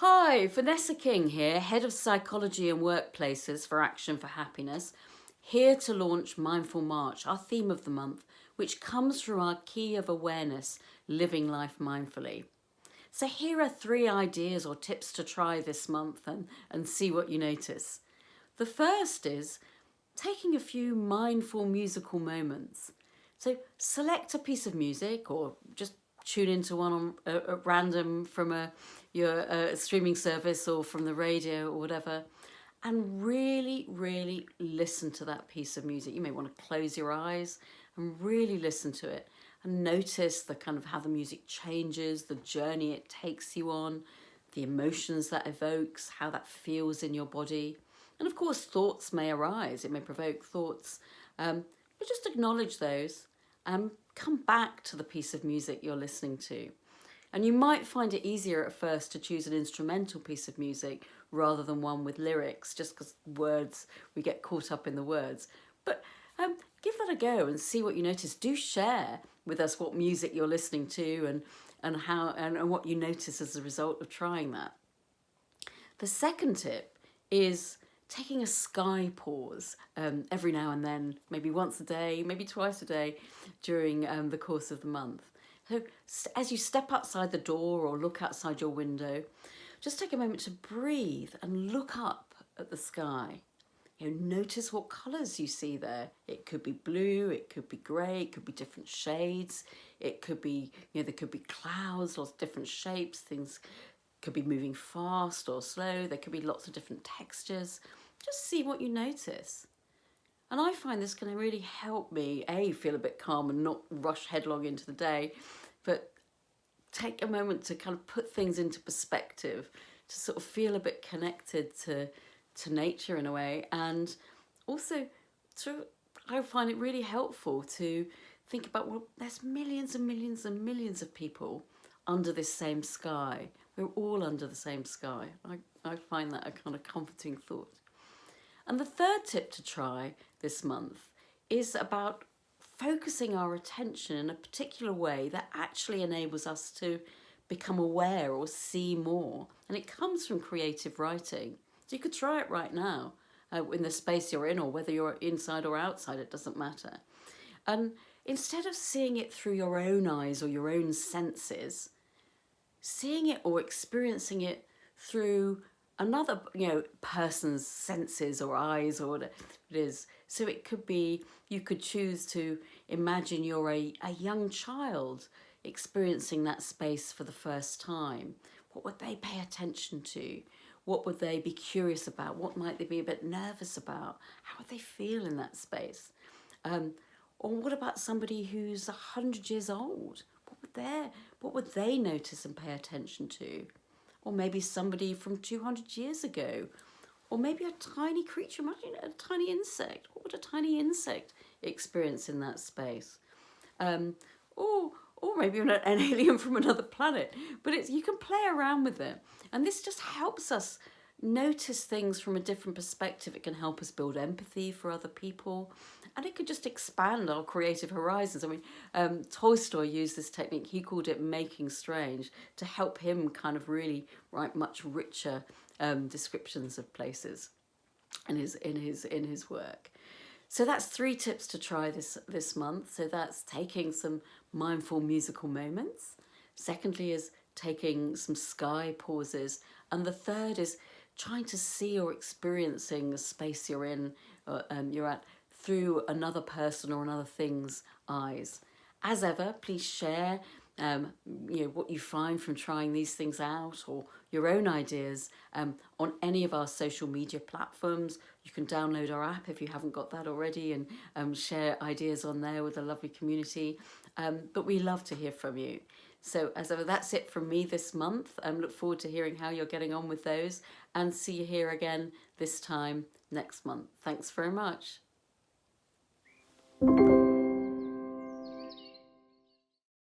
Hi, Vanessa King here, Head of Psychology and Workplaces for Action for Happiness, here to launch Mindful March, our theme of the month, which comes from our key of awareness, living life mindfully. So here are 3 ideas or tips to try this month and see what you notice. The first is taking a few mindful musical moments. So select a piece of music or just tune into one on at random from your streaming service or from the radio or whatever, and really listen to that piece of music. You may want to close your eyes and really listen to it and notice the kind of how the music changes, the journey it takes you on, the emotions that evokes, how that feels in your body. And of course, thoughts may arise. It may provoke thoughts, but just acknowledge those and come back to the piece of music you're listening to. And you might find it easier at first to choose an instrumental piece of music rather than one with lyrics, just because we get caught up in the words. But give that a go and see what you notice. Do share with us what music you're listening to and what you notice as a result of trying that. The second tip is taking a sky pause every now and then, maybe once a day, maybe twice a day during the course of the month. So as you step outside the door or look outside your window, just take a moment to breathe and look up at the sky. Notice what colours you see there. It could be blue, it could be grey, it could be different shades. It could be, there could be clouds, lots of different shapes, things could be moving fast or slow. There could be lots of different textures. Just see what you notice. And I find this can really help me, feel a bit calm and not rush headlong into the day, but take a moment to kind of put things into perspective, to sort of feel a bit connected to nature in a way. And also, I find it really helpful to think about, well, there's millions and millions and millions of people under this same sky. We're all under the same sky. I find that a kind of comforting thought. And the third tip to try this month is about focusing our attention in a particular way that actually enables us to become aware or see more. And it comes from creative writing. So you could try it right now in the space you're in, or whether you're inside or outside, it doesn't matter. And instead of seeing it through your own eyes or your own senses, seeing it or experiencing it through another person's senses or eyes or whatever it is. So it could be, you could choose to imagine you're a young child experiencing that space for the first time. What would they pay attention to? What would they be curious about? What might they be a bit nervous about? How would they feel in that space? Or what about somebody who's 100 years old? What would they notice and pay attention to? Or maybe somebody from 200 years ago, or maybe a tiny creature, imagine a tiny insect. What would a tiny insect experience in that space? Or maybe an alien from another planet. But you can play around with it. And this just helps us notice things from a different perspective. It can help us build empathy for other people, and it could just expand our creative horizons. I mean, Tolstoy used this technique. He called it making strange, to help him kind of really write much richer descriptions of places in his work. So that's 3 tips to try this month. So that's taking some mindful musical moments. Secondly is taking some sky pauses. And the third is trying to see or experiencing the space you're in, you're at, through another person or another thing's eyes. As ever, please share what you find from trying these things out, or your own ideas on any of our social media platforms. You can download our app if you haven't got that already, and share ideas on there with a lovely community. But we love to hear from you. So as ever, that's it from me this month. Look forward to hearing how you're getting on with those, and see you here again this time next month. Thanks very much.